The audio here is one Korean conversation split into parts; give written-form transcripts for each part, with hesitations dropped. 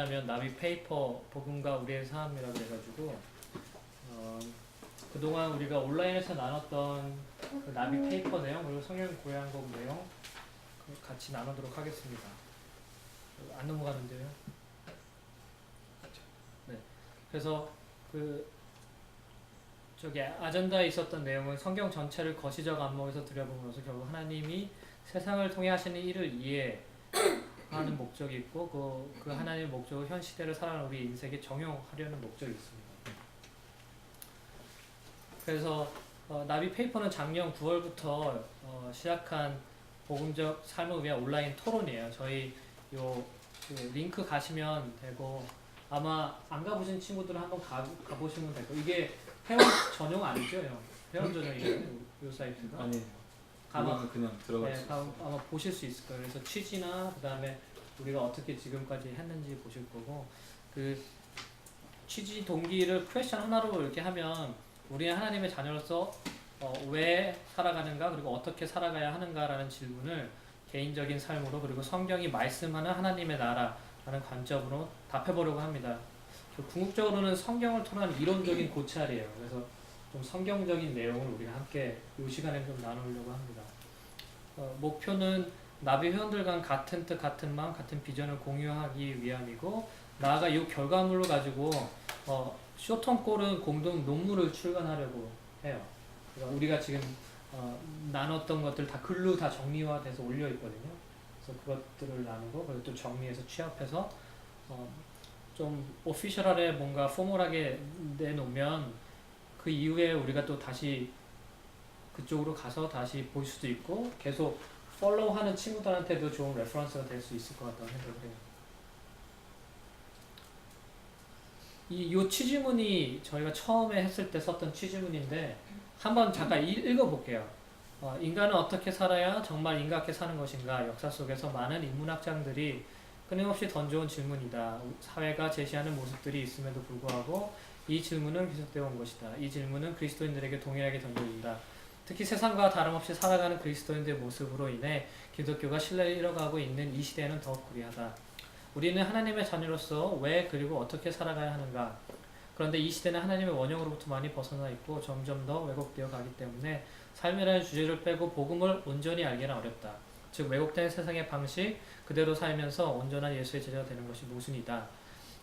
얘기하면 나비 페이퍼 복음과 우리의 삶이라고 그래가지고 그동안 우리가 온라인에서 나눴던 그 나비 페이퍼 내용 그리고 성경 고향곡 내용 같이 나누도록 하겠습니다. 안 넘어가는데요. 네. 그래서 저기 아젠다에 있었던 내용은 성경 전체를 거시적 안목에서 들여보면서 결국 하나님이 세상을 통해 하시는 일을 이해하는 목적이 있고 그 하나님의 목적을 현 시대를 살아가는 우리 인생에 적용하려는 목적이 있습니다. 그래서 나비 페이퍼는 작년 9월부터 시작한 복음적 삶을 위한 온라인 토론이에요. 저희 그 링크 가시면 되고 아마 안 가보신 친구들은 한번 가보시면 되고 이게 회원 전용 아니죠? 회원 전용이에요. 이 사이트가? 아니 그냥 들어갈 수 있어요. 아마 보실 수 있을 거예요. 그래서 취지나 그 다음에 우리가 어떻게 지금까지 했는지 보실 거고 그 취지 동기를 퀘스천 하나로 이렇게 하면 우리는 하나님의 자녀로서 왜 살아가는가 그리고 어떻게 살아가야 하는가라는 질문을 개인적인 삶으로 그리고 성경이 말씀하는 하나님의 나라라는 관점으로 답해보려고 합니다. 궁극적으로는 성경을 통한 이론적인 고찰이에요. 그래서 좀 성경적인 내용을 우리가 함께 이 시간에 좀 나누려고 합니다. 목표는 나비 회원들 간 같은 뜻, 같은 마음, 같은 비전을 공유하기 위함이고 나아가 이 결과물로 가지고 쇼텀 골은 공동 논문을 출간하려고 해요. 그러니까 우리가 지금 나눴던 것들 다 글로 다 정리화돼서 올려 있거든요. 그래서 그것들을 나누고 그리고 또 정리해서 취합해서 좀 오피셜하게 뭔가 포멀하게 내놓으면 그 이후에 우리가 또 다시 그쪽으로 가서 다시 볼 수도 있고 계속 팔로우하는 친구들한테도 좋은 레퍼런스가 될 수 있을 것 같다는 생각을 해요. 이 취지문이 저희가 처음에 했을 때 썼던 취지문인데 한번 잠깐 읽어볼게요. 인간은 어떻게 살아야 정말 인간답게 사는 것인가? 역사 속에서 많은 인문학자들이 끊임없이 던져온 질문이다. 사회가 제시하는 모습들이 있음에도 불구하고 이 질문은 계속되어 온 것이다. 이 질문은 그리스도인들에게 동일하게 던져진다. 특히 세상과 다름없이 살아가는 그리스도인들의 모습으로 인해 기독교가 신뢰를 잃어가고 있는 이 시대에는 더욱 그리하다. 우리는 하나님의 자녀로서 왜 그리고 어떻게 살아가야 하는가? 그런데 이 시대는 하나님의 원형으로부터 많이 벗어나 있고 점점 더 왜곡되어 가기 때문에 삶이라는 주제를 빼고 복음을 온전히 알기는 어렵다. 즉 왜곡된 세상의 방식 그대로 살면서 온전한 예수의 제자가 되는 것이 모순이다.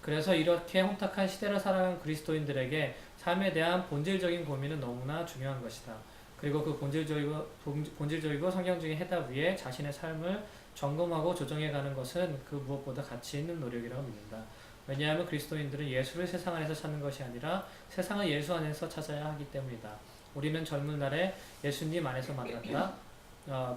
그래서 이렇게 혼탁한 시대를 살아가는 그리스도인들에게 삶에 대한 본질적인 고민은 너무나 중요한 것이다. 그리고 그 본질적이고 성경적인 해답 위에 자신의 삶을 점검하고 조정해가는 것은 그 무엇보다 가치 있는 노력이라고 믿는다. 왜냐하면 그리스도인들은 예수를 세상 안에서 찾는 것이 아니라 세상을 예수 안에서 찾아야 하기 때문이다. 우리는 젊은 날에 예수님 안에서 만났다.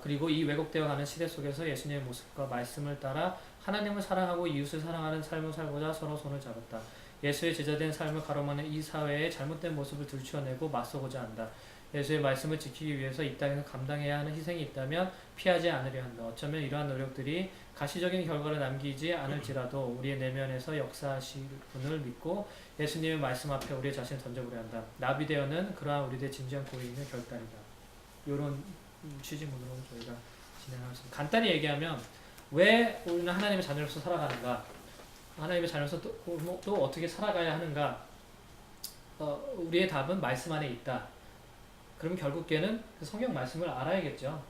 그리고 이 왜곡되어가는 시대 속에서 예수님의 모습과 말씀을 따라 하나님을 사랑하고 이웃을 사랑하는 삶을 살고자 서로 손을 잡았다. 예수의 제자된 삶을 가로막는 이 사회의 잘못된 모습을 들추어내고 맞서고자 한다. 예수의 말씀을 지키기 위해서 이 땅에서 감당해야 하는 희생이 있다면 피하지 않으려 한다. 어쩌면 이러한 노력들이 가시적인 결과를 남기지 않을지라도 우리의 내면에서 역사하실 분을 믿고 예수님의 말씀 앞에 우리의 자신을 던져보려 한다. 나비되어는 그러한 우리들의 진지한 고민의 결단이다. 이런 취지문으로 저희가 진행하겠습니다. 간단히 얘기하면 왜 우리는 하나님의 자녀로서 살아가는가? 하나님의 자녀로서 또 어떻게 살아가야 하는가? 우리의 답은 말씀 안에 있다. 그럼 결국에는 그 성경 말씀을 알아야겠죠.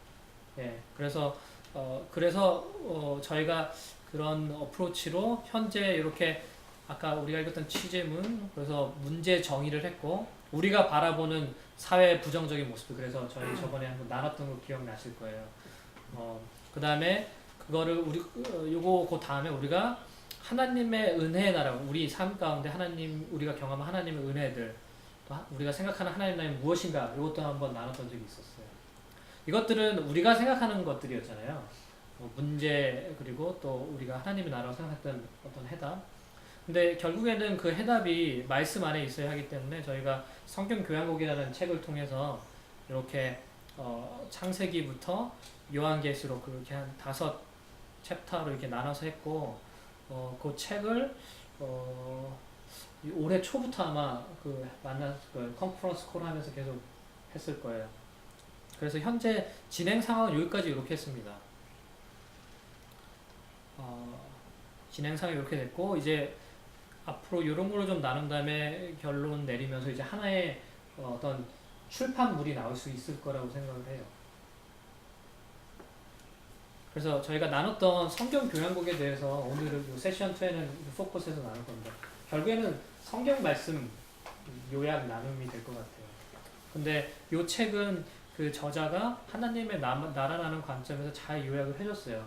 예, 그래서 저희가 그런 어프로치로 현재 이렇게 아까 우리가 읽었던 취재문 그래서 문제 정의를 했고 우리가 바라보는 사회의 부정적인 모습 그래서 저희 저번에 한번 나눴던 거 기억나실 거예요. 그 다음에 그거를 그 다음에 우리가 하나님의 은혜의 나라 우리 삶 가운데 우리가 경험한 하나님의 은혜들 우리가 생각하는 하나님 나라는 무엇인가 이것도 한번 나눴던 적이 있었어요. 이것들은 우리가 생각하는 것들이었잖아요. 문제 그리고 또 우리가 하나님의 나라고 생각했던 어떤 해답. 근데 결국에는 그 해답이 말씀 안에 있어야 하기 때문에 저희가 성경 교양곡이라는 책을 통해서 이렇게 창세기부터 요한계시록 그렇게 한 5챕터로 이렇게 나눠서 했고 그 책을 올해 초부터 아마 만났을 거예요. 컨퍼런스 콜 하면서 계속 했을 거예요. 그래서 현재 진행 상황은 여기까지 이렇게 했습니다. 진행상이 이렇게 됐고 이제 앞으로 이런 걸로 좀 나눈 다음에 결론 내리면서 이제 하나의 어떤 출판물이 나올 수 있을 거라고 생각을 해요. 그래서 저희가 나눴던 성경 교양곡에 대해서 오늘 요 세션 2에는 포커스해서 나눌 겁니다. 결국에는 성경 말씀 요약 나눔이 될 것 같아요. 근데 요 책은 그 저자가 하나님의 나라라는 관점에서 잘 요약을 해줬어요.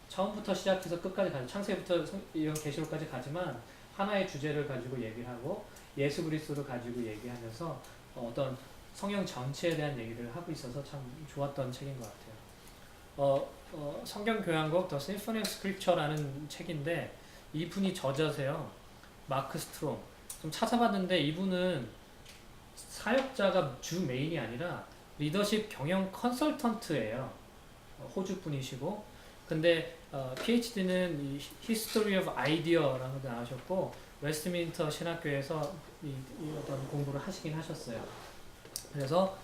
처음부터 시작해서 끝까지 가죠. 창세기부터 계시록까지 가지만 하나의 주제를 가지고 얘기를 하고 예수 그리스도를 가지고 얘기하면서 어떤 성경 전체에 대한 얘기를 하고 있어서 참 좋았던 책인 것 같아요. 성경 교양곡 The Symphony of Scripture라는 책인데 이분이 저자세요. 마크 스트롬. 좀 찾아봤는데 이분은 사역자가 주 메인이 아니라 리더십 경영 컨설턴트예요. 호주 분이시고 근데 PhD는 이 History of Idea라는 데 나오셨고 웨스트민스터 신학교에서 이 어떤 공부를 하시긴 하셨어요. 그래서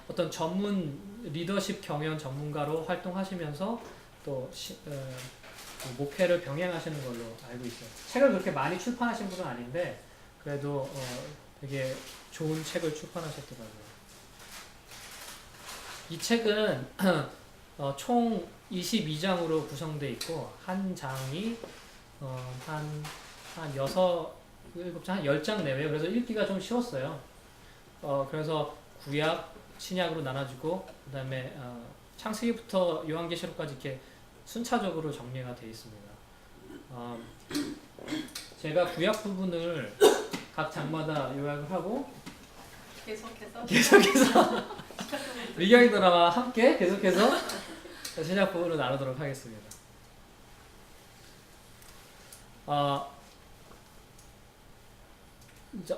어떤 전문 리더십 경영 전문가로 활동하시면서 또 목회를 병행하시는 걸로 알고 있어요. 책을 그렇게 많이 출판하신 분은 아닌데 그래도 되게 좋은 책을 출판하셨더라고요. 이 책은 총 22장으로 구성되어 있고 한 장이 한 10장 내외예요. 그래서 읽기가 좀 쉬웠어요. 그래서 구약, 신약으로 나눠지고 그 다음에 창세기부터 요한계시록까지 이렇게 순차적으로 정리가 되어 있습니다. 제가 구약 부분을 각 장마다 요약을 하고 계속해서 미경 드라마와 함께 계속해서 신약 부분으로 나누도록 하겠습니다.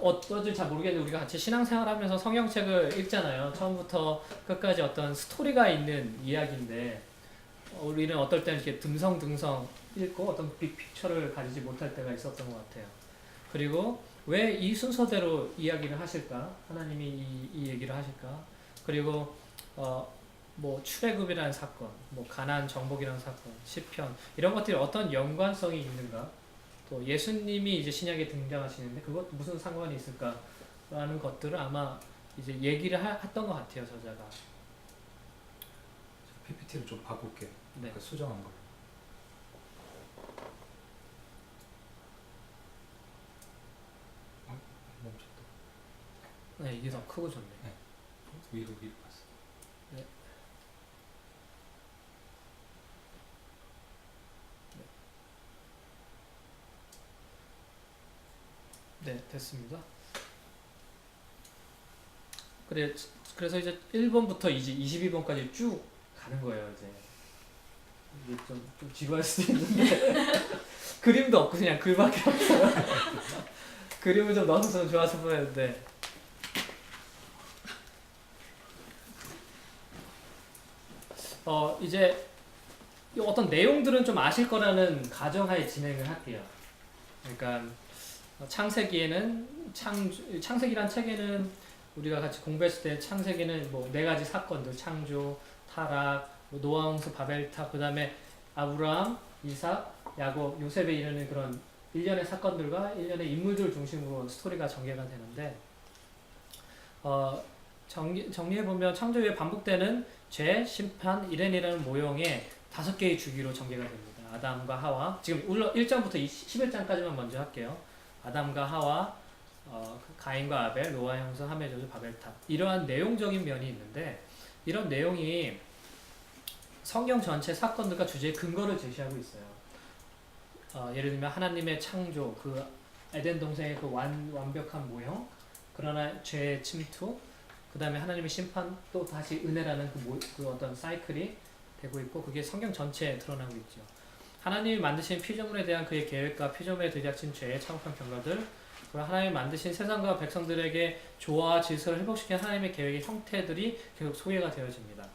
어떤지 잘 모르겠는데 우리가 같이 신앙생활 하면서 성경책을 읽잖아요. 처음부터 끝까지 어떤 스토리가 있는 이야기인데 우리는 어떨 때는 이렇게 듬성듬성 읽고 어떤 빅픽처를 가지지 못할 때가 있었던 것 같아요. 그리고 왜 이 순서대로 이야기를 하실까? 하나님이 이 얘기를 하실까? 그리고 뭐 출애굽이라는 사건, 뭐 가나안 정복이라는 사건, 시편 이런 것들이 어떤 연관성이 있는가? 또 예수님이 이제 신약에 등장하시는데 그것 무슨 상관이 있을까라는 것들을 아마 이제 얘기를 했던 것 같아요, 저자가. PPT를 좀 바꿀게요. 네. 그 수정한 거. 멈췄다. 네, 이게 더 크고 좋네. 네. 위로 갔어. 네. 네, 됐습니다. 그래서 이제 1번부터 이제 22번까지 쭉 가는 거예요, 이제. 이게 좀 지루할 수도 있는데 그림도 없고 그냥 글밖에 없어요. 그림을 좀 넣었으면 좋았을 뻔했는데 이제 어떤 내용들은 좀 아실 거라는 가정하에 진행을 할게요. 그러니까 창세기에는 창세기란 책에는 우리가 같이 공부했을 때 창세기는 뭐 4가지 사건들 창조, 타락, 뭐 노아 홍수, 바벨탑, 그 다음에 아브라함, 이삭, 야곱, 요셉에 이르는 그런 일련의 사건들과 일련의 인물들 중심으로 스토리가 전개가 되는데 정리해보면 창조에 반복되는 죄, 심판, 일행이라는 모형의 5개의 주기로 전개가 됩니다. 아담과 하와, 지금 물론 1장부터 11장까지만 먼저 할게요. 아담과 하와, 가인과 아벨, 노아 형성, 함의 저주, 바벨탑 이러한 내용적인 면이 있는데 이런 내용이 성경 전체 사건들과 주제의 근거를 제시하고 있어요. 예를 들면 하나님의 창조, 그 에덴 동생의 그 완벽한 모형, 그러나 죄의 침투, 그 다음에 하나님의 심판, 또 다시 은혜라는 그 어떤 사이클이 되고 있고 그게 성경 전체에 드러나고 있죠. 하나님이 만드신 피조물에 대한 그의 계획과 피조물에 들이닥친 죄의 참혹한 결과들, 그리고 하나님이 만드신 세상과 백성들에게 조화와 질서를 회복시킨 하나님의 계획의 형태들이 계속 소개가 되어집니다.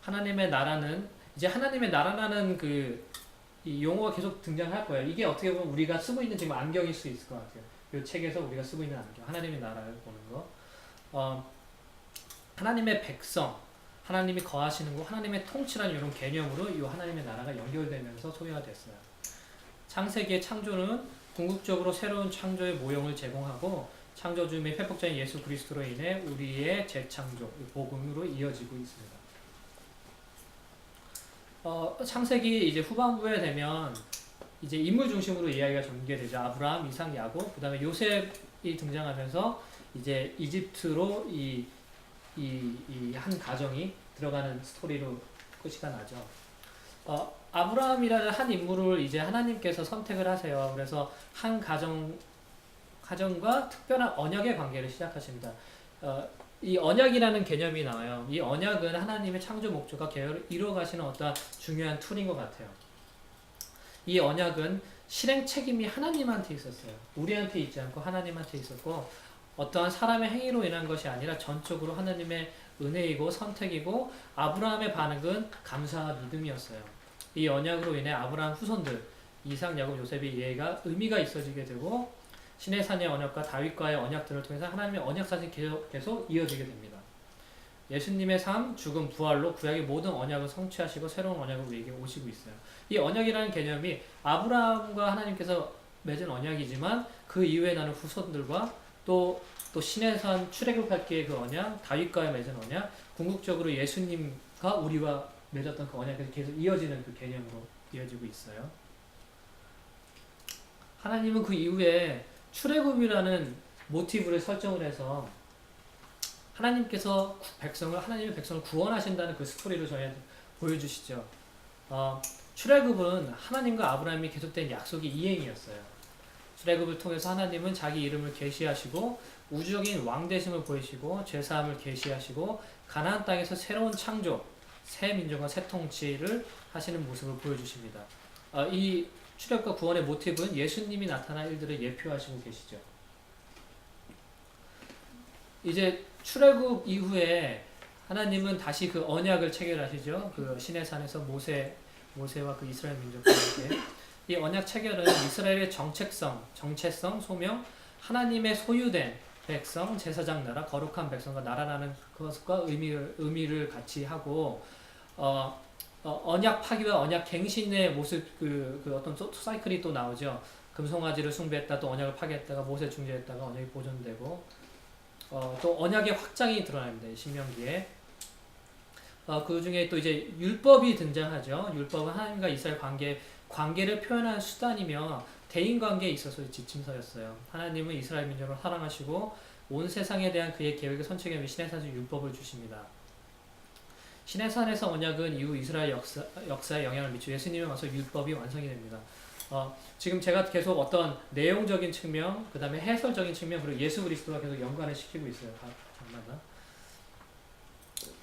하나님의 나라는 이제 하나님의 나라라는 이 용어가 계속 등장할 거예요. 이게 어떻게 보면 우리가 쓰고 있는 지금 안경일 수 있을 것 같아요. 이 책에서 우리가 쓰고 있는 안경, 하나님의 나라를 보는 거. 하나님의 백성, 하나님이 거하시는 곳, 하나님의 통치라는 이런 개념으로 이 하나님의 나라가 연결되면서 소개가 됐어요. 창세기의 창조는 궁극적으로 새로운 창조의 모형을 제공하고 창조주 및 회복자인 예수 그리스도로 인해 우리의 재창조, 복음으로 이어지고 있습니다. 창세기 이제 후반부에 되면 이제 인물 중심으로 이야기가 전개되죠. 아브라함, 이삭, 야곱, 그다음에 요셉이 등장하면서 이제 이집트로 이 한 가정이 들어가는 스토리로 끝이 나죠. 아브라함이라는 한 인물을 이제 하나님께서 선택을 하세요. 그래서 한 가정과 특별한 언약의 관계를 시작하십니다. 이 언약이라는 개념이 나와요. 이 언약은 하나님의 창조 목적과 계획을 이루어가시는 어떤 중요한 툴인 것 같아요. 이 언약은 실행 책임이 하나님한테 있었어요. 우리한테 있지 않고 하나님한테 있었고 어떠한 사람의 행위로 인한 것이 아니라 전적으로 하나님의 은혜이고 선택이고 아브라함의 반응은 감사와 믿음이었어요. 이 언약으로 인해 아브라함 후손들 이삭, 야곱, 요셉의 예가 의미가 있어지게 되고 시내산의 언약과 다윗과의 언약들을 통해서 하나님의 언약사실이 계속 이어지게 됩니다. 예수님의 삶, 죽음, 부활로 구약의 모든 언약을 성취하시고 새로운 언약을 우리에게 오시고 있어요. 이 언약이라는 개념이 아브라함과 하나님께서 맺은 언약이지만 그 이후에 나는 후손들과 또 시내산 출애굽할 때의 그 언약, 다윗과의 맺은 언약, 궁극적으로 예수님과 우리와 맺었던 그 언약이 계속 이어지는 그 개념으로 이어지고 있어요. 하나님은 그 이후에 출애굽이라는 모티브를 설정을 해서 하나님께서 하나님의 백성을 구원하신다는 그 스토리를 저희한테 보여주시죠. 출애굽은 하나님과 아브라함이 계속된 약속의 이행이었어요. 출애굽을 통해서 하나님은 자기 이름을 계시하시고 우주적인 왕되심을 보이시고 죄사함을 계시하시고 가나안 땅에서 새로운 창조, 새 민족과 새 통치를 하시는 모습을 보여주십니다. 이 출애굽과 구원의 모티브는 예수님이 나타난 일들을 예표하시고 계시죠. 이제 출애굽 이후에 하나님은 다시 그 언약을 체결하시죠. 그 시내산에서 모세와 그 이스라엘 민족과 함께 이 언약 체결은 이스라엘의 정체성, 소명, 하나님의 소유된 백성, 제사장 나라, 거룩한 백성과 나라라는 그것과 의미를 같이 하고 언약 파기와 언약 갱신의 모습 그 어떤 사이클이 또 나오죠. 금송아지를 숭배했다, 또 언약을 파괴했다가 모세 중재했다가 언약이 보존되고 또 언약의 확장이 드러납니다. 신명기에. 그 중에 또 이제 율법이 등장하죠. 율법은 하나님과 이스라엘 관계를 표현하는 수단이며 대인관계에 있어서 지침서였어요. 하나님은 이스라엘 민족을 사랑하시고 온 세상에 대한 그의 계획을 선체하기 위해 시내산에서 율법을 주십니다. 시내산에서 언약은 이후 이스라엘 역사에 영향을 미치고 예수님이 와서 율법이 완성이 됩니다. 지금 제가 계속 어떤 내용적인 측면, 그 다음에 해설적인 측면, 그리고 예수 그리스도와 계속 연관을 시키고 있어요. 장마다.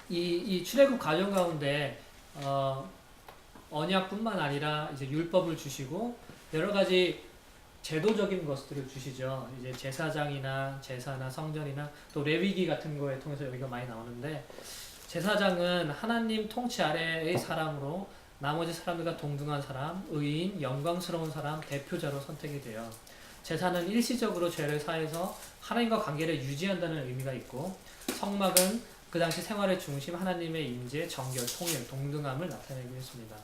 이 출애굽 과정 가운데 언약뿐만 아니라 이제 율법을 주시고 여러 가지 제도적인 것들을 주시죠. 이제 제사장이나 제사나 성전이나 또 레위기 같은 거에 통해서 여기가 많이 나오는데 제사장은 하나님 통치 아래의 사람으로 나머지 사람들과 동등한 사람, 의인, 영광스러운 사람, 대표자로 선택이 돼요. 제사는 일시적으로 죄를 사해서 하나님과 관계를 유지한다는 의미가 있고 성막은 그 당시 생활의 중심 하나님의 임재, 정결, 통일, 동등함을 나타내고 있습니다.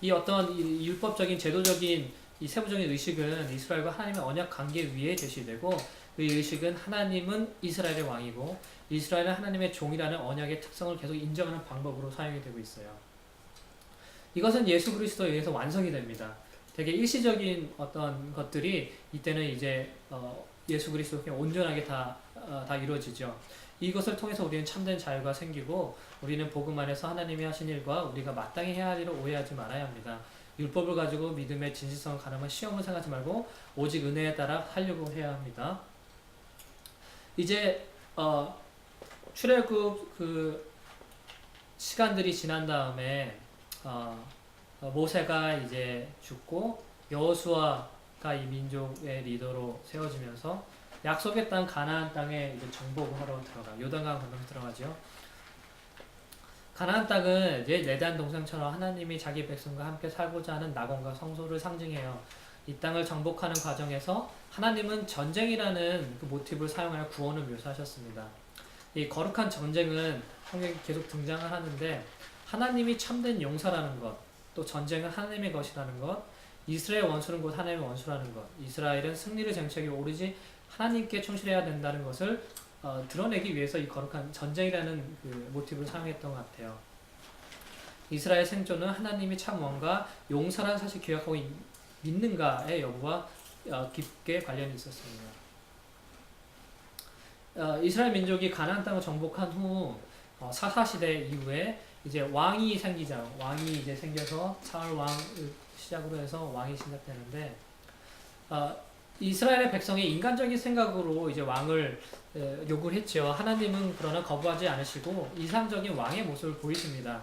이 어떤 율법적인 제도적인 이 세부적인 의식은 이스라엘과 하나님의 언약 관계 위에 제시되고 그 의식은 하나님은 이스라엘의 왕이고 이스라엘은 하나님의 종이라는 언약의 특성을 계속 인정하는 방법으로 사용이 되고 있어요. 이것은 예수 그리스도에 의해서 완성이 됩니다. 되게 일시적인 어떤 것들이 이때는 이제 예수 그리스도께 온전하게 다 이루어지죠. 이것을 통해서 우리는 참된 자유가 생기고 우리는 복음 안에서 하나님이 하신 일과 우리가 마땅히 해야 할 일을 오해하지 말아야 합니다. 율법을 가지고 믿음의 진실성을 가늠한 시험을 생각하지 말고 오직 은혜에 따라 살려고 해야 합니다. 이제 출애굽 그 시간들이 지난 다음에 모세가 이제 죽고 여호수아가 이 민족의 리더로 세워지면서 약속의 땅 가나안 땅에 이제 정복을 하러 요단강 건너서 들어가죠. 가나안 땅은 이제 레단 동상처럼 하나님이 자기 백성과 함께 살고자 하는 낙원과 성소를 상징해요. 이 땅을 정복하는 과정에서 하나님은 전쟁이라는 그 모티브를 사용하여 구원을 묘사하셨습니다. 이 거룩한 전쟁은 성경에 계속 등장을 하는데 하나님이 참된 용사라는 것, 또 전쟁은 하나님의 것이라는 것, 이스라엘 원수는 곧 하나님의 원수라는 것. 이스라엘은 승리의 정책이 오로지 하나님께 충실해야 된다는 것을 드러내기 위해서 이 거룩한 전쟁이라는 그 모티브를 사용했던 것 같아요. 이스라엘 생존은 하나님이 참 왕과 용서라는 사실 기억하고 믿는가의 여부와 깊게 관련이 있었습니다. 이스라엘 민족이 가나안 땅을 정복한 후 사사 시대 이후에 이제 왕이 생기자 왕이 이제 생겨서 사울 왕을 시작으로 해서 왕이 시작되는데 이스라엘의 백성이 인간적인 생각으로 이제 왕을 요구를 했죠. 하나님은 그러나 거부하지 않으시고 이상적인 왕의 모습을 보이십니다.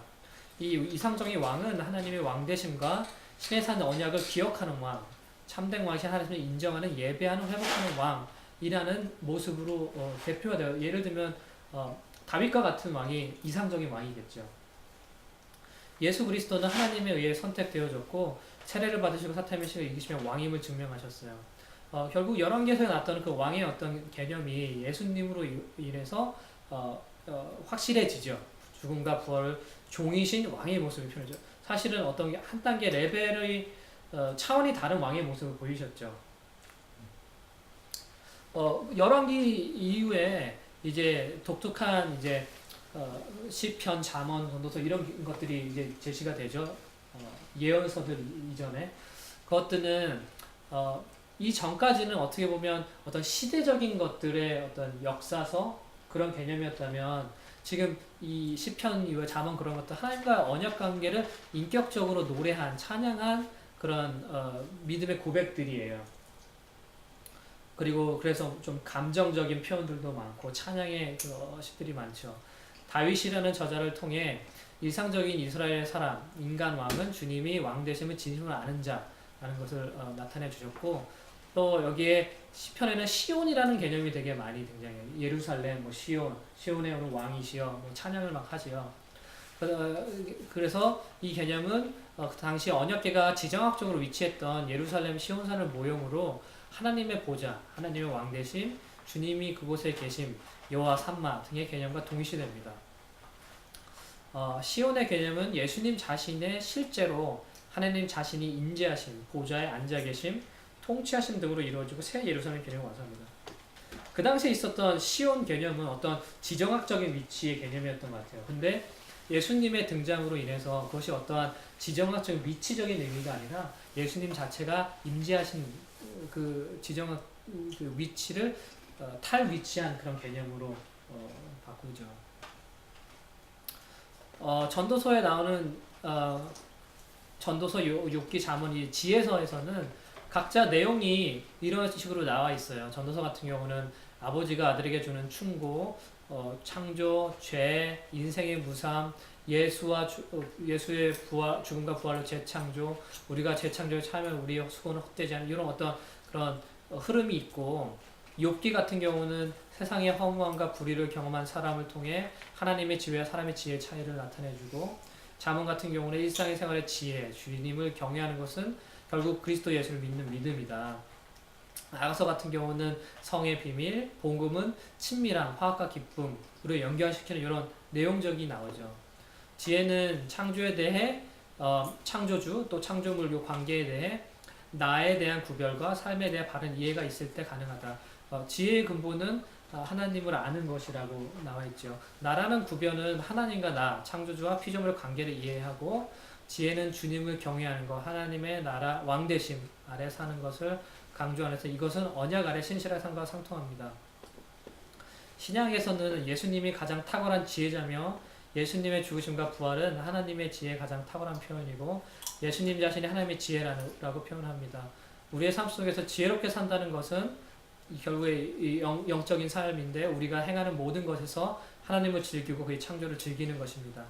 이 이상적인 왕은 하나님의 왕되심과 신의 산 언약을 기억하는 왕, 참된 왕이신 하나님을 인정하는 예배하는 회복하는 왕이라는 모습으로 대표가 돼요. 예를 들면 다윗과 같은 왕이 이상적인 왕이겠죠. 예수 그리스도는 하나님에 의해 선택되어졌고 세례를 받으시고 사탄의 시를 이기시며 왕임을 증명하셨어요. 결국 열왕기에서 나왔던 그 왕의 어떤 개념이 예수님으로 인해서 확실해지죠. 죽음과 부활을 종이신 왕의 모습을 표현하죠. 사실은 어떤 한 단계 레벨의 차원이 다른 왕의 모습을 보이셨죠. 열왕기 이후에 이제 독특한 이제 시편, 잠언, 전도서 이런 것들이 이제 제시가 되죠. 예언서들 이전에 그것들은 이 전까지는 어떻게 보면 어떤 시대적인 것들의 어떤 역사서 그런 개념이었다면 지금 이 시편 이후에 잠언 그런 것들 하나님과 언약 관계를 인격적으로 노래한 찬양한 그런 믿음의 고백들이에요. 그리고 그래서 좀 감정적인 표현들도 많고 찬양의 시들이 많죠. 다윗이라는 저자를 통해 일상적인 이스라엘의 사람, 인간 왕은 주님이 왕 되심을 진심으로 아는 자라는 것을 나타내 주셨고 또 여기에 시편에는 시온이라는 개념이 되게 많이 등장해요. 예루살렘, 뭐 시온에 오는 왕이시여, 뭐 찬양을 막 하지요. 그래서 이 개념은 그 당시 언약궤가 지정학적으로 위치했던 예루살렘 시온산을 모형으로 하나님의 보좌, 하나님의 왕 되심, 주님이 그곳에 계심, 여호와 삼마 등의 개념과 동시됩니다. 시온의 개념은 예수님 자신의 실제로 하나님 자신이 임재하신 보좌에 앉아 계심, 통치하신 등으로 이루어지고 새 예루살렘 개념을 완성합니다. 그 당시에 있었던 시온 개념은 어떤 지정학적인 위치의 개념이었던 것 같아요. 근데 예수님의 등장으로 인해서 그것이 어떠한 지정학적인 위치적인 의미가 아니라 예수님 자체가 임재하신 그 지정학 그 위치를 탈위치한 그런 개념으로 바꾸죠. 전도서에 나오는 전도서, 욥기, 잠언, 이 지혜서에서는 각자 내용이 이런 식으로 나와 있어요. 전도서 같은 경우는 아버지가 아들에게 주는 충고, 창조, 죄, 인생의 무상, 예수의 부활, 죽음과 부활로 재창조, 우리가 재창조에 참여하면 우리의 수고는 헛되지 않은 이런 어떤 그런 흐름이 있고, 욥기 같은 경우는 세상의 허무함과 불의를 경험한 사람을 통해 하나님의 지혜와 사람의 지혜의 차이를 나타내주고, 잠언 같은 경우는 일상의 생활의 지혜, 주님을 경외하는 것은 결국 그리스도 예수를 믿는 믿음이다. 아가서 같은 경우는 성의 비밀, 복음은 친밀함, 화학과 기쁨으로 연결시키는 이런 내용적이 나오죠. 지혜는 창조에 대해 창조주 또 창조물 요 관계에 대해 나에 대한 구별과 삶에 대한 바른 이해가 있을 때 가능하다. 지혜의 근본은 하나님을 아는 것이라고 나와 있죠. 나라는 구별은 하나님과 나, 창조주와 피조물 관계를 이해하고 지혜는 주님을 경외하는 것, 하나님의 나라 왕되심 아래 사는 것을 강조하면서 이것은 언약 아래 신실한 삶과 상통합니다. 신약에서는 예수님이 가장 탁월한 지혜자며 예수님의 죽으심과 부활은 하나님의 지혜의 가장 탁월한 표현이고 예수님 자신이 하나님의 지혜라고 표현합니다. 우리의 삶 속에서 지혜롭게 산다는 것은 결국에 영적인 삶인데 우리가 행하는 모든 것에서 하나님을 즐기고 그의 창조를 즐기는 것입니다.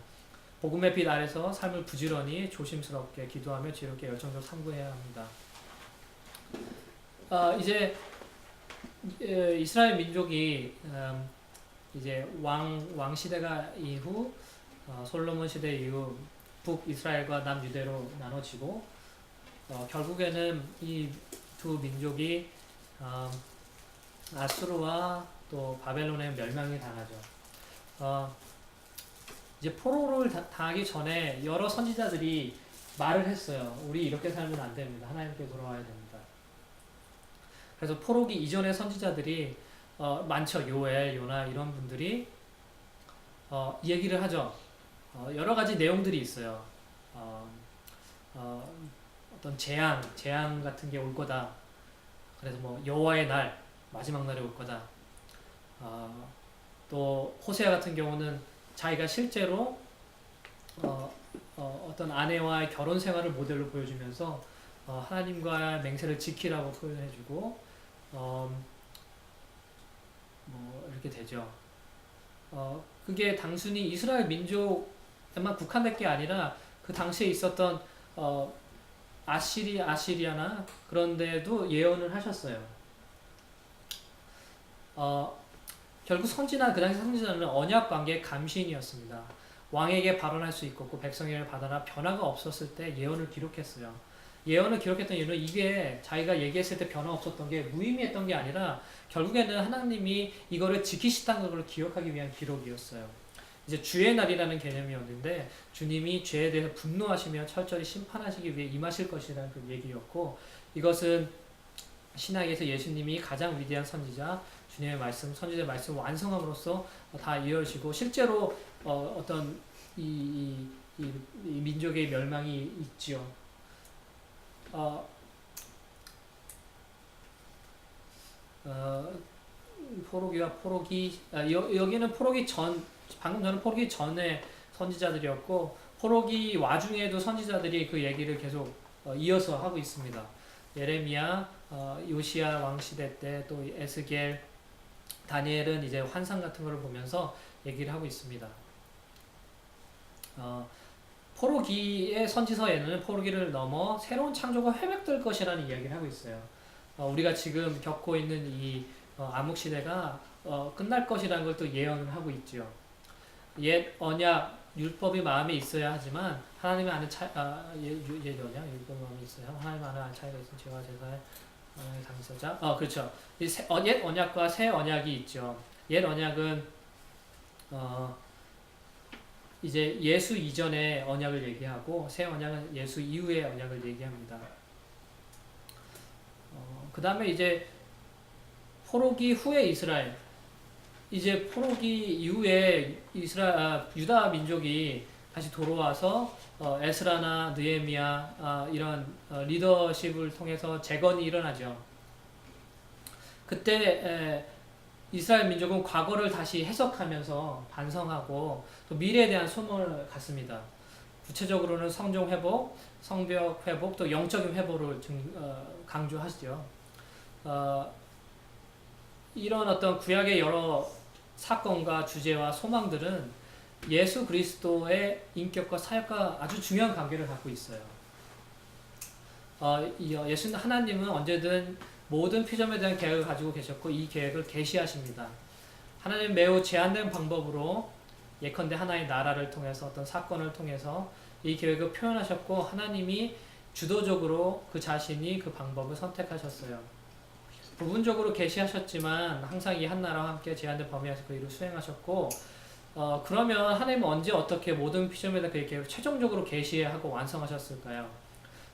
복음의 빛 아래서 삶을 부지런히 조심스럽게 기도하며 지혜롭게 열정적으로 탐구해야 합니다. 이제 이스라엘 민족이 이제 왕 시대가 이후 솔로몬 시대 이후 북이스라엘과 남유대로 나눠지고 결국에는 이 두 민족이 아수르와 또 바벨론의 멸망이 당하죠. 이제 포로를 당하기 전에 여러 선지자들이 말을 했어요. 우리 이렇게 살면 안 됩니다. 하나님께 돌아와야 됩니다. 그래서 포로기 이전의 선지자들이 많죠. 요엘, 요나 이런 분들이 얘기를 하죠. 여러 가지 내용들이 있어요. 어떤 재앙 같은 게 올 거다. 그래서 뭐 여호와의 날, 마지막 날이 올 거다. 또 호세아 같은 경우는 자기가 실제로 어떤 아내와의 결혼 생활을 모델로 보여주면서 하나님과의 맹세를 지키라고 표현해주고 뭐 이렇게 되죠. 그게 단순히 이스라엘 민족에만 국한될 게 아니라 그 당시에 있었던 아시리아나 그런 데도 예언을 하셨어요. 결국 그 당시 선지자는 언약 관계의 감시인이었습니다. 왕에게 발언할 수 있고 백성에게 받아나 변화가 없었을 때 예언을 기록했어요. 예언을 기록했던 이유는 이게 자기가 얘기했을 때 변화 없었던 게 무의미했던 게 아니라 결국에는 하나님이 이거를 지키시다는 걸 기억하기 위한 기록이었어요. 이제 주의 날이라는 개념이었는데 주님이 죄에 대해서 분노하시며 철저히 심판하시기 위해 임하실 것이라는 그 얘기였고, 이것은 신약에서 예수님이 가장 위대한 선지자, 주님의 말씀, 선지자의 말씀 완성함으로써 다 이어지고 실제로 어떤 이 민족의 멸망이 있지요. 여기는 포로기 전, 방금 전에 포로기 전에 선지자들이었고 포로기 와중에도 선지자들이 그 얘기를 계속 이어서 하고 있습니다. 예레미야, 요시야 왕 시대 때 또 에스겔, 다니엘은 이제 환상 같은 걸 보면서 얘기를 하고 있습니다. 포로기의 선지서에는 포로기를 넘어 새로운 창조가 회복될 것이라는 이야기를 하고 있어요. 우리가 지금 겪고 있는 이 암흑 시대가 끝날 것이라는 걸 또 예언을 하고 있죠. 옛 언약 율법이 마음에 있어야 하지만 하나님의 아는 옛 언약 율법이 마음에 있어요. 하나님 아는 차이가 있으면 죄와 제사의 당사자. 그렇죠. 옛 언약과 새 언약이 있죠. 옛 언약은 이제 예수 이전의 언약을 얘기하고 새 언약은 예수 이후의 언약을 얘기합니다. 그 다음에 이제 포로기 후에 이스라엘, 이제 포로기 이후에 유다 민족이 다시 돌아와서 에스라나 느헤미야 이런 리더십을 통해서 재건이 일어나죠. 그때 이스라엘 민족은 과거를 다시 해석하면서 반성하고 또 미래에 대한 소망을 갖습니다. 구체적으로는 성종 회복, 성벽 회복, 또 영적인 회복을 강조하시죠. 이런 어떤 구약의 여러 사건과 주제와 소망들은 예수 그리스도의 인격과 사역과 아주 중요한 관계를 갖고 있어요. 하나님은 언제든 모든 피조물에 대한 계획을 가지고 계셨고 이 계획을 계시하십니다. 하나님은 매우 제한된 방법으로 예컨대 하나의 나라를 통해서 어떤 사건을 통해서 이 계획을 표현하셨고 하나님이 주도적으로 그 자신이 그 방법을 선택하셨어요. 부분적으로 계시하셨지만 항상 이 한 나라와 함께 제한된 범위에서 그 일을 수행하셨고 그러면 하나님은 언제 어떻게 모든 피조물에 그 계획을 최종적으로 계시하고 완성하셨을까요?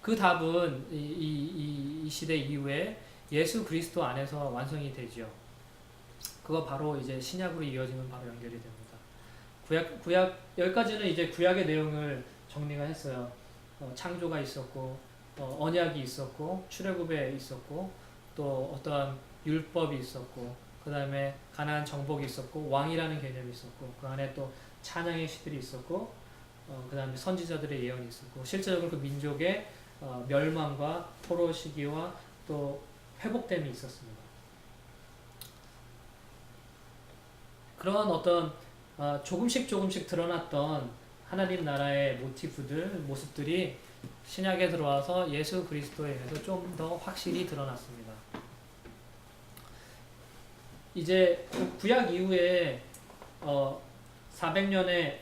그 답은 이 시대 이후에 예수 그리스도 안에서 완성이 되죠. 그거 바로 이제 신약으로 이어지면 바로 연결이 됩니다. 구약 여기까지는 이제 구약의 내용을 정리가 했어요. 창조가 있었고 언약이 있었고 출애굽에 있었고 또 어떠한 율법이 있었고 그 다음에 가나안 정복이 있었고 왕이라는 개념이 있었고 그 안에 또 찬양의 시들이 있었고 그 다음에 선지자들의 예언이 있었고 실제적으로 그 민족의 멸망과 포로 시기와 또 회복됨이 있었습니다. 그런 어떤 조금씩 드러났던 하나님 나라의 모습들이 신약에 들어와서 예수 그리스도에 의해서 좀 더 확실히 드러났습니다. 이제 구약 이후에 400년의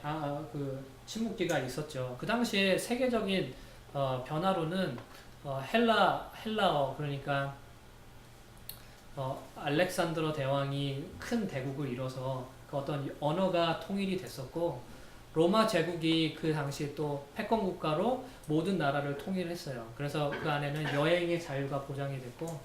그 침묵기가 있었죠. 그 당시에 세계적인 변화로는 헬라어 그러니까 알렉산드로 대왕이 큰 대국을 이뤄서 그 어떤 언어가 통일이 됐었고 로마 제국이 그 당시 또 패권 국가로 모든 나라를 통일했어요. 그래서 그 안에는 여행의 자유가 보장이 됐고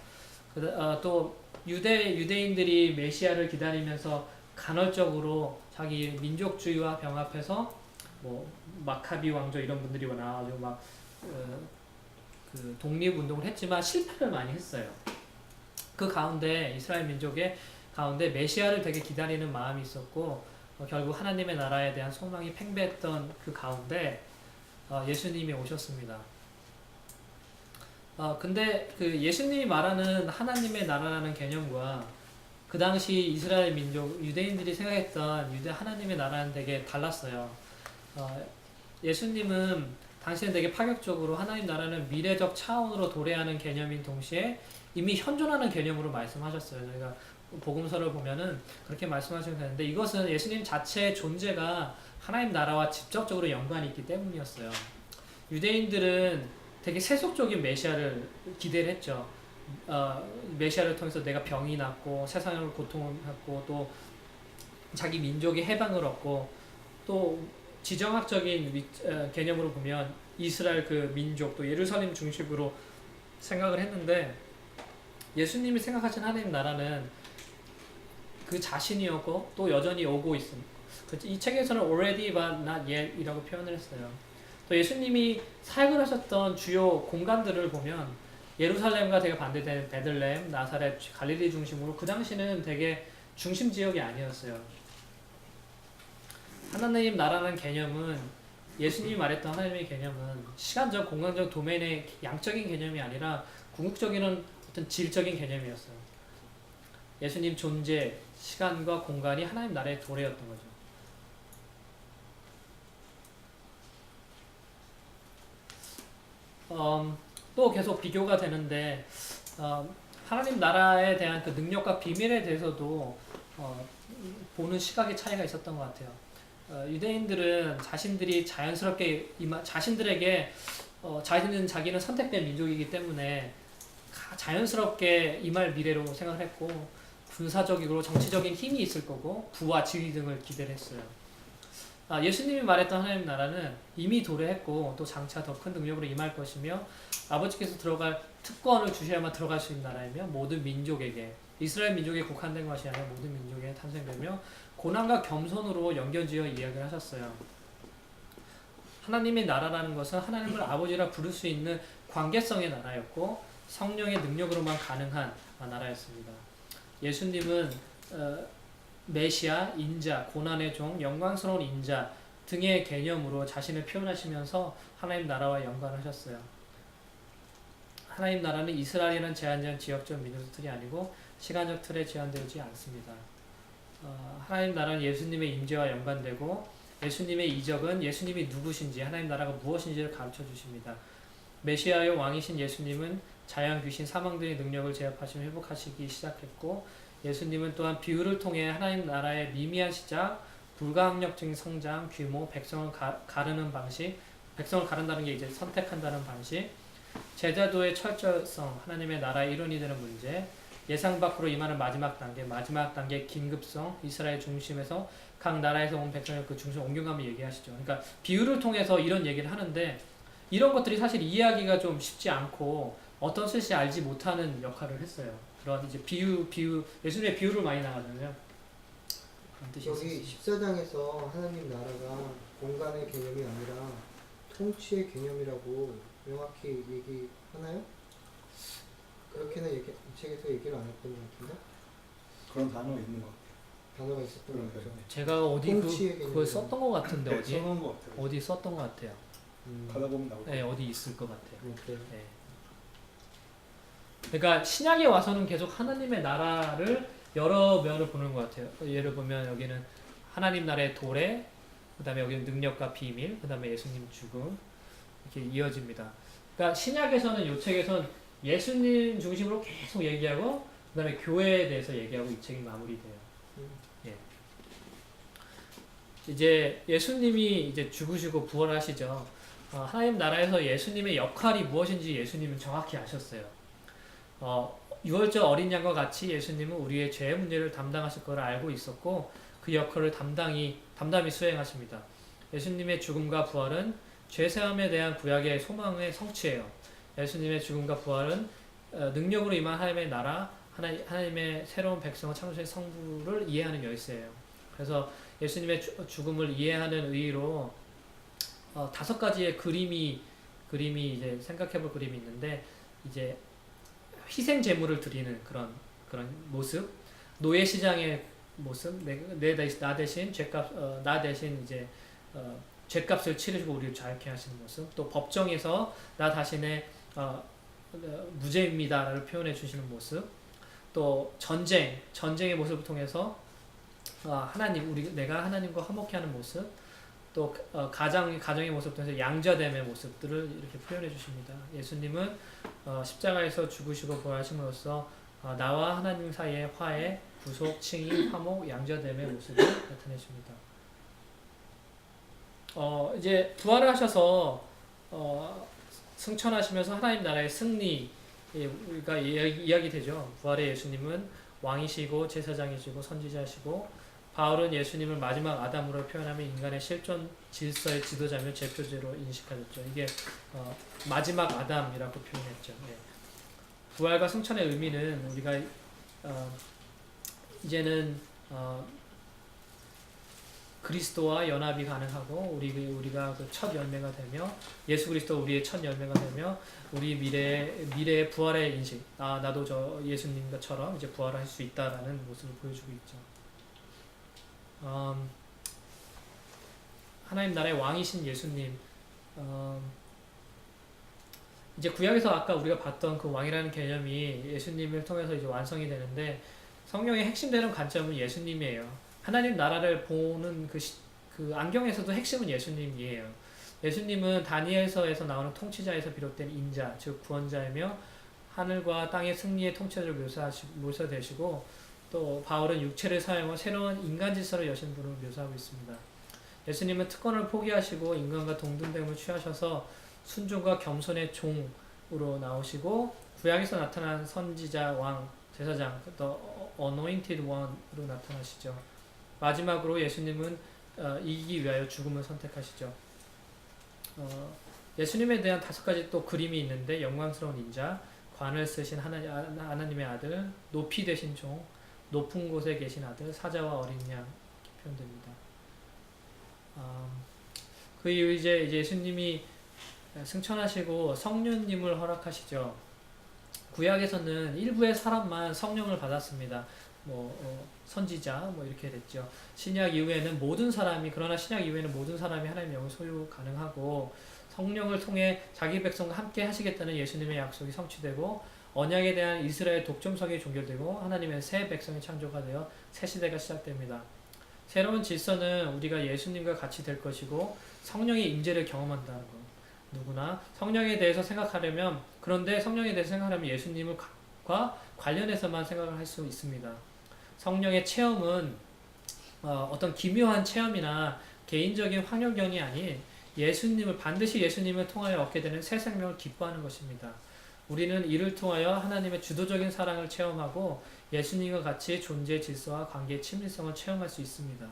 또 유대인들이 메시아를 기다리면서 간헐적으로 자기 민족주의와 병합해서 뭐 마카비 왕조 이런 분들이 나와가지고 막 그 독립운동을 했지만 실패를 많이 했어요. 그 가운데 이스라엘 민족의 가운데 메시아를 되게 기다리는 마음이 있었고 결국 하나님의 나라에 대한 소망이 팽배했던 그 가운데 예수님이 오셨습니다. 근데 그 예수님이 말하는 하나님의 나라라는 개념과 그 당시 이스라엘 민족 유대인들이 생각했던 유대 하나님의 나라는 되게 달랐어요. 예수님은 당시엔 되게 파격적으로 하나님 나라는 미래적 차원으로 도래하는 개념인 동시에 이미 현존하는 개념으로 말씀하셨어요. 저희가 복음서를 보면은 그렇게 말씀하시면 되는데 이것은 예수님 자체의 존재가 하나님 나라와 직접적으로 연관이 있기 때문이었어요. 유대인들은 되게 세속적인 메시아를 기대를 했죠. 메시아를 통해서 내가 병이 낫고 세상을 고통을 받고 또 자기 민족이 해방을 얻고 또 지정학적인 개념으로 보면 이스라엘 그 민족 또 예루살렘 중심으로 생각을 했는데 예수님이 생각하신 하나님 나라는 그 자신이었고 또 여전히 오고 있습니다. 이 책에서는 already but not yet 이라고 표현을 했어요. 또 예수님이 사역을 하셨던 주요 공간들을 보면 예루살렘과 되게 반대되는 베들레헴, 나사렛, 갈릴리 중심으로 그 당시는 되게 중심 지역이 아니었어요. 하나님 나라는 개념은 예수님이 말했던 하나님의 개념은 시간적, 공간적 도메인의 양적인 개념이 아니라 궁극적인 어떤 질적인 개념이었어요. 예수님 존재, 시간과 공간이 하나님 나라의 도래였던 거죠. 또 계속 비교가 되는데 하나님 나라에 대한 그 능력과 비밀에 대해서도 보는 시각의 차이가 있었던 것 같아요. 유대인들은 자신들이 자연스럽게 자신들에게 자기는 선택된 민족이기 때문에 자연스럽게 임할 미래로 생각을 했고 군사적이고 정치적인 힘이 있을 거고 부와 지위 등을 기대를 했어요. 예수님이 말했던 하나님 나라는 이미 도래했고 또 장차 더 큰 능력으로 임할 것이며 아버지께서 들어갈 특권을 주셔야만 들어갈 수 있는 나라이며 모든 민족에게 이스라엘 민족에 국한된 것이 아니라 모든 민족에 탄생되며 고난과 겸손으로 연결지어 이야기를 하셨어요. 하나님의 나라라는 것은 하나님을 아버지라 부를 수 있는 관계성의 나라였고 성령의 능력으로만 가능한 나라였습니다. 예수님은 메시아, 인자, 고난의 종, 영광스러운 인자 등의 개념으로 자신을 표현하시면서 하나님 나라와 연관하셨어요. 하나님 나라는 이스라엘이라는 제한적 지역적 민족 틀이 아니고 시간적 틀에 제한되지 않습니다. 하나님 나라는 예수님의 임재와 연관되고 예수님의 이적은 예수님이 누구신지 하나님 나라가 무엇인지를 가르쳐 주십니다. 메시아의 왕이신 예수님은 자연, 귀신, 사망 등의 능력을 제압하시며 회복하시기 시작했고 예수님은 또한 비유를 통해 하나님 나라의 미미한 시작, 불가항력적인 성장, 규모, 백성을 가르는 방식, 백성을 가른다는 게 이제 선택한다는 방식, 제자도의 철저성, 하나님의 나라의 일원이 되는 문제, 예상 밖으로 임하는 마지막 단계 긴급성, 이스라엘 중심에서 각 나라에서 온 백성을 그 중심 옮겨가며 얘기하시죠. 그러니까 비유를 통해서 이런 얘기를 하는데 이런 것들이 사실 이해하기가 좀 쉽지 않고 어떤 뜻이 알지 못하는 역할을 했어요. 그런 이제 예수님의 비유를 많이 나가잖아요. 그런 뜻이 여기 있었어요. 14장에서 하나님 나라가 공간의 개념이 아니라 통치의 개념이라고 명확히 얘기하나요? 그렇게는 이 책에서 얘기를 안 했던 것 같은데? 그런 단어가 있는 것 같아요. 단어가 있었던 것 같죠. 제가 어디 그걸 썼던 것 같은데 네, 어디에? 써놓은 것 같아요. 어디 썼던 것 같아요. 가다 보면 나올 네, 거예요. 어디 있을 것 같아요. 그래요? 네. 그러니까 신약에 와서는 계속 하나님의 나라를 여러 면을 보는 것 같아요. 예를 보면 여기는 하나님 나라의 도래, 그 다음에 여기는 능력과 비밀, 그 다음에 예수님 죽음 이렇게 이어집니다. 그러니까 신약에서는 이 책에서는 예수님 중심으로 계속 얘기하고 그 다음에 교회에 대해서 얘기하고 이 책이 마무리돼요. 예. 이제 예수님이 이제 죽으시고 부활하시죠. 하나님 나라에서 예수님의 역할이 무엇인지 예수님은 정확히 아셨어요. 유월절 어린 양과 같이 예수님은 우리의 죄의 문제를 담당하실 것을 알고 있었고 그 역할을 담담히 수행하십니다. 예수님의 죽음과 부활은 죄사함에 대한 구약의 소망의 성취예요. 예수님의 죽음과 부활은 능력으로 임한 하나님의 나라, 하나님의 새로운 백성을 창조의 성부를 이해하는 열쇠예요. 그래서 예수님의 죽음을 이해하는 의의로 5가지의 그림이 이제 생각해볼 그림이 있는데, 이제 희생 제물을 드리는 그런 모습, 노예 시장의 모습, 나 대신 이제 죄값을 치르시고 우리를 자유케 하시는 모습, 또 법정에서 나 자신의 무죄입니다를 표현해 주시는 모습, 또 전쟁의 모습을 통해서 내가 하나님과 화목케 하는 모습, 또 가정의 모습을 통해서 양자됨의 모습들을 이렇게 표현해 주십니다. 예수님은 십자가에서 죽으시고 부활하심으로써 나와 하나님 사이의 화해, 구속, 칭의, 화목, 양자됨의 모습을 나타내십니다. 이제 부활을 하셔서 승천하시면서 하나님 나라의 승리가 이야기되죠. 부활의 예수님은 왕이시고 제사장이시고 선지자시고, 바울은 예수님을 마지막 아담으로 표현하며 인간의 실존 질서의 지도자며 제표제로 인식하셨죠. 이게 마지막 아담이라고 표현했죠. 네. 부활과 승천의 의미는 우리가 이제는 그리스도와 연합이 가능하고 우리가 그 첫 열매가 되며, 예수 그리스도 우리의 첫 열매가 되며, 우리 미래의 부활의 인식, 나도 저 예수님처럼 이제 부활할 수 있다라는 모습을 보여주고 있죠. 하나님 나라의 왕이신 예수님, 이제 구약에서 아까 우리가 봤던 그 왕이라는 개념이 예수님을 통해서 이제 완성이 되는데, 성경의 핵심되는 관점은 예수님이에요. 하나님 나라를 보는 그 안경에서도 핵심은 예수님이에요. 예수님은 다니엘서에서 나오는 통치자에서 비롯된 인자, 즉 구원자이며, 하늘과 땅의 승리의 통치자로 묘사되시고, 또 바울은 육체를 사용하여 새로운 인간 질서를 여신 분을 묘사하고 있습니다. 예수님은 특권을 포기하시고 인간과 동등됨을 취하셔서 순종과 겸손의 종으로 나오시고, 구약에서 나타난 선지자, 왕, 제사장, 또 anointed one으로 나타나시죠. 마지막으로 예수님은 이기기 위하여 죽음을 선택하시죠. 예수님에 대한 5가지 또 그림이 있는데, 영광스러운 인자, 관을 쓰신 하나님의 아들, 높이 되신 종, 높은 곳에 계신 아들, 사자와 어린 양 표현됩니다. 그 이후 이제 예수님이 승천하시고 성령님을 허락하시죠. 구약에서는 일부의 사람만 성령을 받았습니다. 선지자 이렇게 됐죠. 신약 이후에는 모든 사람이 하나님의 영을 소유 가능하고, 성령을 통해 자기 백성과 함께 하시겠다는 예수님의 약속이 성취되고, 언약에 대한 이스라엘 독점성이 종결되고, 하나님의 새 백성이 창조가 되어 새 시대가 시작됩니다. 새로운 질서는 우리가 예수님과 같이 될 것이고, 성령의 임재를 경험한다는 것. 누구나 성령에 대해서 생각하려면, 예수님과 관련해서만 생각을 할 수 있습니다. 성령의 체험은 어떤 기묘한 체험이나 개인적인 환경이 아닌 반드시 예수님을 통하여 얻게 되는 새 생명을 기뻐하는 것입니다. 우리는 이를 통하여 하나님의 주도적인 사랑을 체험하고 예수님과 같이 존재의 질서와 관계의 친밀성을 체험할 수 있습니다.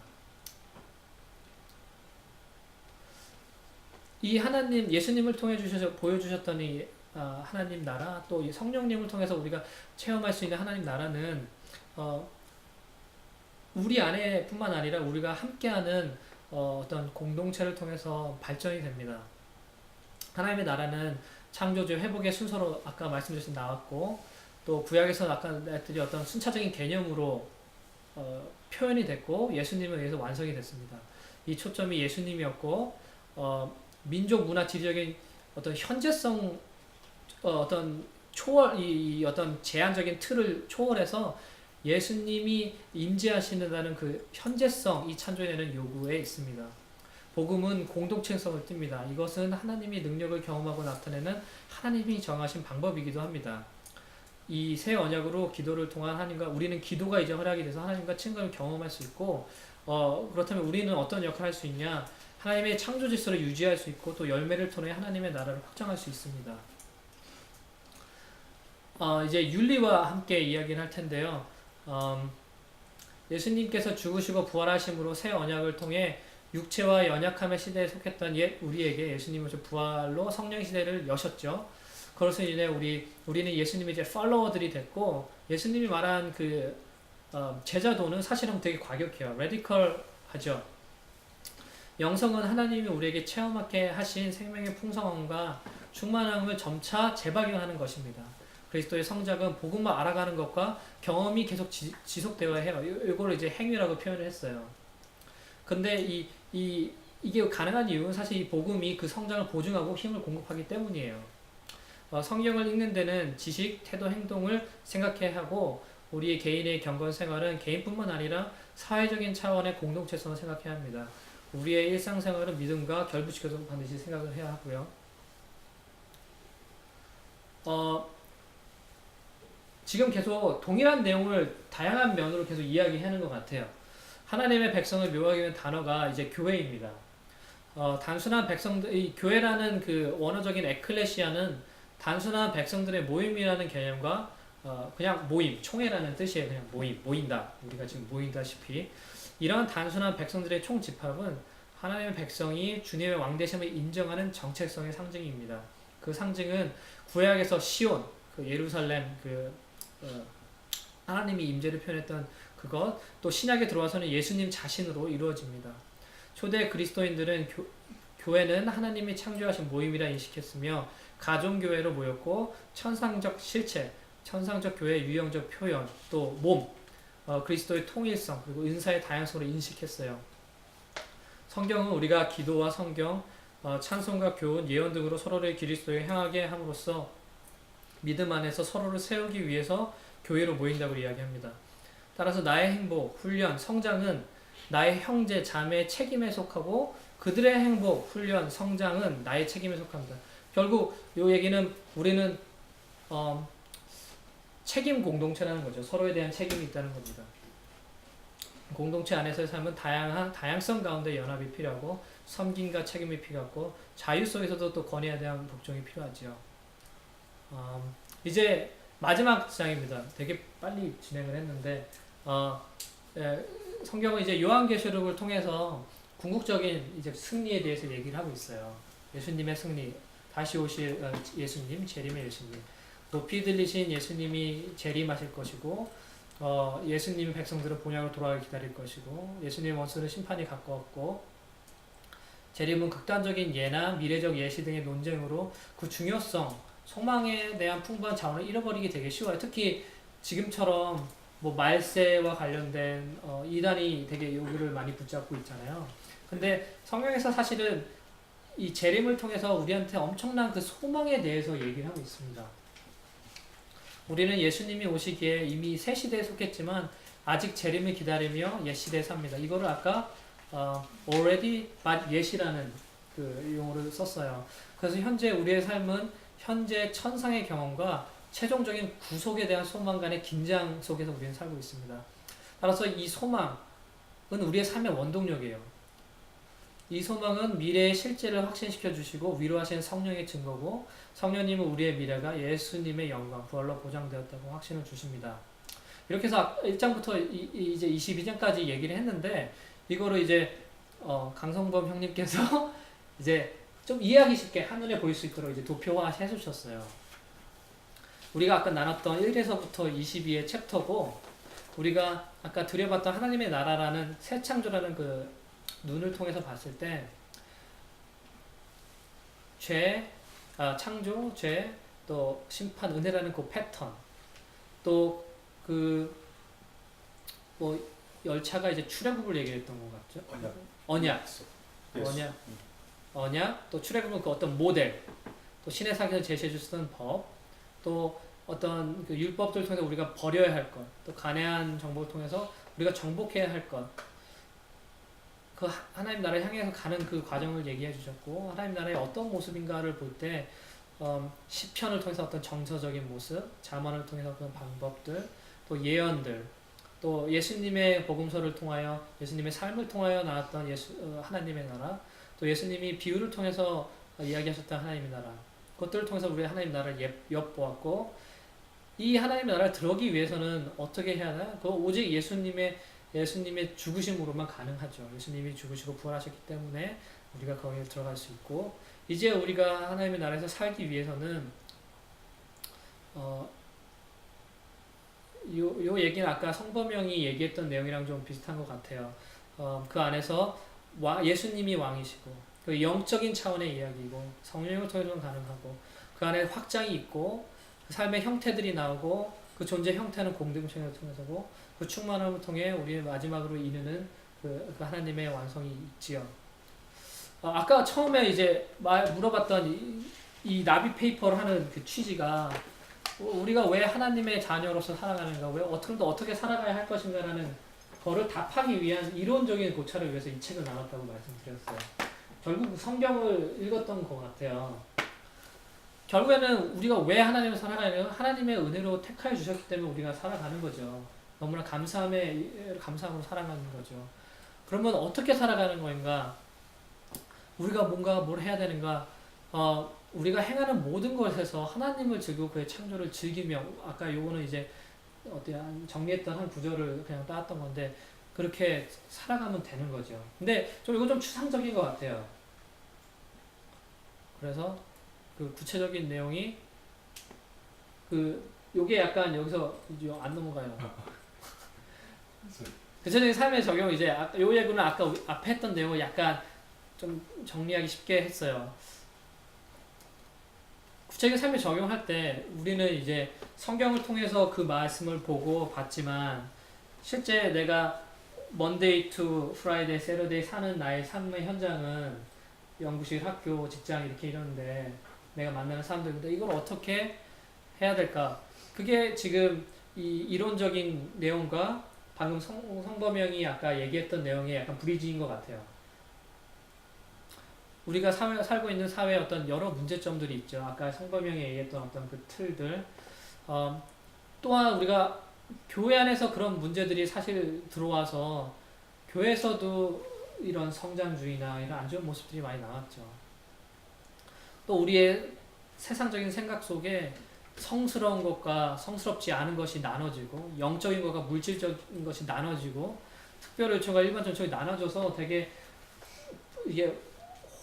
이 하나님, 예수님을 통해 보여주셨던 이 하나님 나라, 또 성령님을 통해서 우리가 체험할 수 있는 하나님 나라는 우리 안에 뿐만 아니라 우리가 함께하는 어떤 공동체를 통해서 발전이 됩니다. 하나님의 나라는 창조주 회복의 순서로 아까 말씀드린 나왔고, 또 구약에서는 아까 말했듯이 어떤 순차적인 개념으로 표현이 됐고, 예수님에 의해서 완성이 됐습니다. 이 초점이 예수님이었고, 민족 문화 지리적인 어떤 현재성, 어떤 제한적인 틀을 초월해서 예수님이 임재하시는다는 그 현재성, 이 창조에는 요구에 있습니다. 복음은 공동체성을 띱니다. 이것은 하나님이 능력을 경험하고 나타내는 하나님이 정하신 방법이기도 합니다. 이 새 언약으로 기도를 통한 우리는 기도가 이제 허락이 돼서 하나님과 친근을 경험할 수 있고, 그렇다면 우리는 어떤 역할을 할 수 있냐? 하나님의 창조 질서를 유지할 수 있고, 또 열매를 통해 하나님의 나라를 확장할 수 있습니다. 이제 윤리와 함께 이야기를 할 텐데요. 예수님께서 죽으시고 부활하심으로 새 언약을 통해 육체와 연약함의 시대에 속했던 우리에게 예수님은 부활로 성령 시대를 여셨죠. 그것으로 인해 우리는 예수님의 이제 팔로워들이 됐고, 예수님이 말한 제자도는 사실은 되게 과격해요. 레디컬하죠. 영성은 하나님이 우리에게 체험하게 하신 생명의 풍성함과 충만함을 점차 재발견하는 것입니다. 그리스도의 성장은 복음을 알아가는 것과 경험이 계속 지속되어야 해요. 이걸 이제 행위라고 표현을 했어요. 근데 이게 가능한 이유는 사실 이 복음이 그 성장을 보증하고 힘을 공급하기 때문이에요. 성경을 읽는 데는 지식, 태도, 행동을 생각해야 하고, 우리 개인의 경건 생활은 개인뿐만 아니라 사회적인 차원의 공동체성을 생각해야 합니다. 우리의 일상생활은 믿음과 결부시켜서 반드시 생각을 해야 하고요. 지금 계속 동일한 내용을 다양한 면으로 계속 이야기하는 것 같아요. 하나님의 백성을 묘하게 하는 단어가 이제 교회입니다. 단순한 백성들, 이 교회라는 그 원어적인 에클레시아는 단순한 백성들의 모임이라는 개념과 그냥 모임, 총회라는 뜻이에요. 그냥 모인다. 우리가 지금 모인다시피 이런 단순한 백성들의 총집합은 하나님의 백성이 주님의 왕되심을 인정하는 정체성의 상징입니다. 그 상징은 구약에서 시온, 그 예루살렘, 하나님이 임재를 표현했던 그것, 또 신약에 들어와서는 예수님 자신으로 이루어집니다. 초대 그리스도인들은 교회는 하나님이 창조하신 모임이라 인식했으며 가정교회로 모였고, 천상적 실체, 천상적 교회의 유형적 표현, 또 몸, 그리스도의 통일성, 그리고 은사의 다양성으로 인식했어요. 성경은 우리가 기도와 성경, 찬송과 교훈, 예언 등으로 서로를 그리스도에 향하게 함으로써 믿음 안에서 서로를 세우기 위해서 교회로 모인다고 이야기합니다. 따라서 나의 행복, 훈련, 성장은 나의 형제, 자매의 책임에 속하고, 그들의 행복, 훈련, 성장은 나의 책임에 속합니다. 결국 이 얘기는 우리는 책임 공동체라는 거죠. 서로에 대한 책임이 있다는 겁니다. 공동체 안에서의 삶은 다양성 가운데 연합이 필요하고, 섬김과 책임이 필요하고, 자유 속에서도 또 권위에 대한 복종이 필요하죠. 이제 마지막 장입니다. 되게 빨리 진행을 했는데, 성경은 이제 요한계시록을 통해서 궁극적인 이제 승리에 대해서 얘기를 하고 있어요. 예수님의 승리, 다시 오실 예수님, 재림의 예수님, 높이 들리신 예수님이 재림하실 것이고, 예수님 백성들은 본향으로 돌아가기 기다릴 것이고, 예수님의 원수는 심판이 가까웠고, 재림은 극단적인 예나 미래적 예시 등의 논쟁으로 그 중요성, 소망에 대한 풍부한 자원을 잃어버리기 되게 쉬워요. 특히 지금처럼 뭐 말세와 관련된 이단이 되게 여기를 많이 붙잡고 있잖아요. 근데 성경에서 사실은 이 재림을 통해서 우리한테 엄청난 그 소망에 대해서 얘기를 하고 있습니다. 우리는 예수님이 오시기에 이미 새 시대에 속했지만 아직 재림을 기다리며 옛 시대에 삽니다. 이거를 아까 already but yet이라는 그 용어를 썼어요. 그래서 현재 우리의 삶은 현재 천상의 경험과 최종적인 구속에 대한 소망 간의 긴장 속에서 우리는 살고 있습니다. 따라서 이 소망은 우리의 삶의 원동력이에요. 이 소망은 미래의 실제를 확신시켜 주시고 위로하시는 성령의 증거고, 성령님은 우리의 미래가 예수님의 영광, 부활로 보장되었다고 확신을 주십니다. 이렇게 해서 1장부터 이제 22장까지 얘기를 했는데, 이거를 이제 강성범 형님께서 이제 좀 이해하기 쉽게 한눈에 보일 수 있도록 이제 도표화 해주셨어요. 우리가 아까 나눴던 1에서부터 22의 챕터고, 우리가 아까 들여봤던 하나님의 나라라는 새 창조라는 그 눈을 통해서 봤을 때 창조, 죄, 또 심판, 은혜라는 그 패턴, 또 뭐 열차가 이제 출애굽을 얘기했던 것 같죠? 언약, 또 출애굽은 그 어떤 모델, 또 신의 사기에서 제시해 주셨던 법, 또 어떤 그 율법들 통해서 우리가 버려야 할 것, 또 간해한 정복을 통해서 우리가 정복해야 할 것, 그 하나님 나라를 향해서 가는 그 과정을 얘기해 주셨고, 하나님 나라의 어떤 모습인가를 볼 때 시편을 통해서 어떤 정서적인 모습, 잠언을 통해서 어떤 방법들, 또 예언들, 또 예수님의 복음서를 통하여, 예수님의 삶을 통하여 나왔던 하나님의 나라, 또 예수님이 비유를 통해서 이야기하셨던 하나님의 나라, 그것들을 통해서 우리 하나님 나라를 엿보았고, 이 하나님 나라를 들어오기 위해서는 어떻게 해야 하나? 그 오직 예수님의 예수님의 죽으심으로만 가능하죠. 예수님이 죽으시고 부활하셨기 때문에 우리가 거기에 들어갈 수 있고, 이제 우리가 하나님의 나라에서 살기 위해서는 요 얘기는 아까 성범영이 얘기했던 내용이랑 좀 비슷한 것 같아요. 그 안에서 예수님이 왕이시고, 그 영적인 차원의 이야기고, 성령을 통해서는 가능하고, 그 안에 확장이 있고, 그 삶의 형태들이 나오고, 그 존재 형태는 공동체를 통해서고, 그 충만함을 통해 우리의 마지막으로 이르는 그 하나님의 완성이 있지요. 아까 처음에 이제 물어봤던 이 나비 페이퍼를 하는 그 취지가, 우리가 왜 하나님의 자녀로서 살아가는가, 왜 어떻게 살아가야 할 것인가라는 거를 답하기 위한 이론적인 고찰을 위해서 이 책을 나눴다고 말씀드렸어요. 결국 성경을 읽었던 것 같아요. 결국에는 우리가 왜 하나님을 살아가느냐, 하나님의 은혜로 택하여 주셨기 때문에 우리가 살아가는 거죠. 너무나 감사함으로 살아가는 거죠. 그러면 어떻게 살아가는 건가? 우리가 뭔가 뭘 해야 되는가? 우리가 행하는 모든 것에서 하나님을 즐기고 그의 창조를 즐기며, 아까 요거는 이제 정리했던 한 구절을 그냥 따왔던 건데, 그렇게 살아가면 되는 거죠. 근데 이거 좀 추상적인 것 같아요. 그래서 그 구체적인 내용이 요게 약간 여기서 이제 안 넘어가요. 구체적인 삶의 적용, 이제 요 예구는 아까 앞에 했던 내용을 약간 좀 정리하기 쉽게 했어요. 구체적인 삶에 적용할 때 우리는 이제 성경을 통해서 그 말씀을 보고 봤지만, 실제 내가 Monday to Friday, Saturday 사는 나의 삶의 현장은 연구실, 학교, 직장 이렇게 이러는데, 내가 만나는 사람들인데 이걸 어떻게 해야 될까? 그게 지금 이 이론적인 내용과 방금 성범영이 아까 얘기했던 내용의 약간 브리지인 것 같아요. 우리가 살고 있는 사회에 어떤 여러 문제점들이 있죠. 아까 성범영이 얘기했던 어떤 그 틀들. 또한 우리가 교회 안에서 그런 문제들이 사실 들어와서 교회에서도 이런 성장주의나 이런 안 좋은 모습들이 많이 나왔죠. 또 우리의 세상적인 생각 속에 성스러운 것과 성스럽지 않은 것이 나눠지고, 영적인 것과 물질적인 것이 나눠지고, 특별 요청과 일반 요청이 나눠져서 되게 이게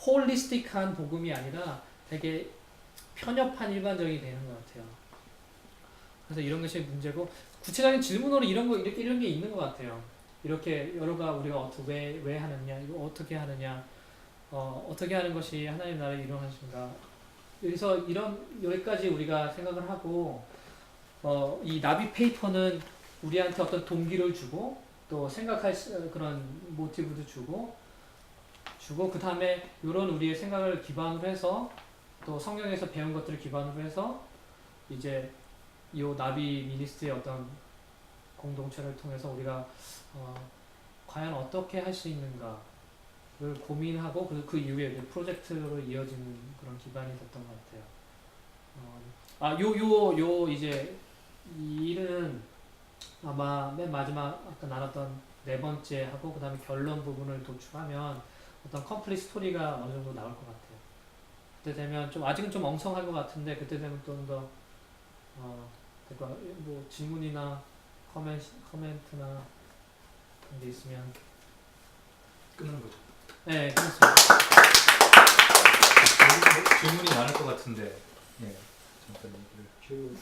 홀리스틱한 복음이 아니라 되게 편협한 일반적이 되는 것 같아요. 그래서 이런 것이 문제고, 구체적인 질문으로 이런 게 있는 것 같아요. 이렇게 우리가 왜 하느냐, 이거 어떻게 하느냐, 어떻게 하는 것이 하나님 나라를 이루는 것인가. 그래서 여기까지 우리가 생각을 하고, 이 나비 페이퍼는 우리한테 어떤 동기를 주고, 또 생각할 그런 모티브도 주고, 그 다음에 이런 우리의 생각을 기반으로 해서, 또 성경에서 배운 것들을 기반으로 해서, 이제 이 나비 미니스트의 어떤 공동체를 통해서 우리가 과연 어떻게 할 수 있는가를 고민하고, 그 이후에 이제 프로젝트로 이어지는 그런 기반이 됐던 것 같아요. 이제 이 일은 아마 맨 마지막 아까 나눴던 네 번째 하고, 그 다음에 결론 부분을 도출하면 어떤 컴플릿 스토리가 어느 정도 나올 것 같아요. 그때 되면 아직은 좀 엉성할 것 같은데, 그때 되면 좀 더 뭐 질문이나 코멘트나 그런 게 있으면 끝나는 거죠. 네, 그렇습니다. 질문이 많을 것 같은데, 네, 잠깐 얘기를. 질문.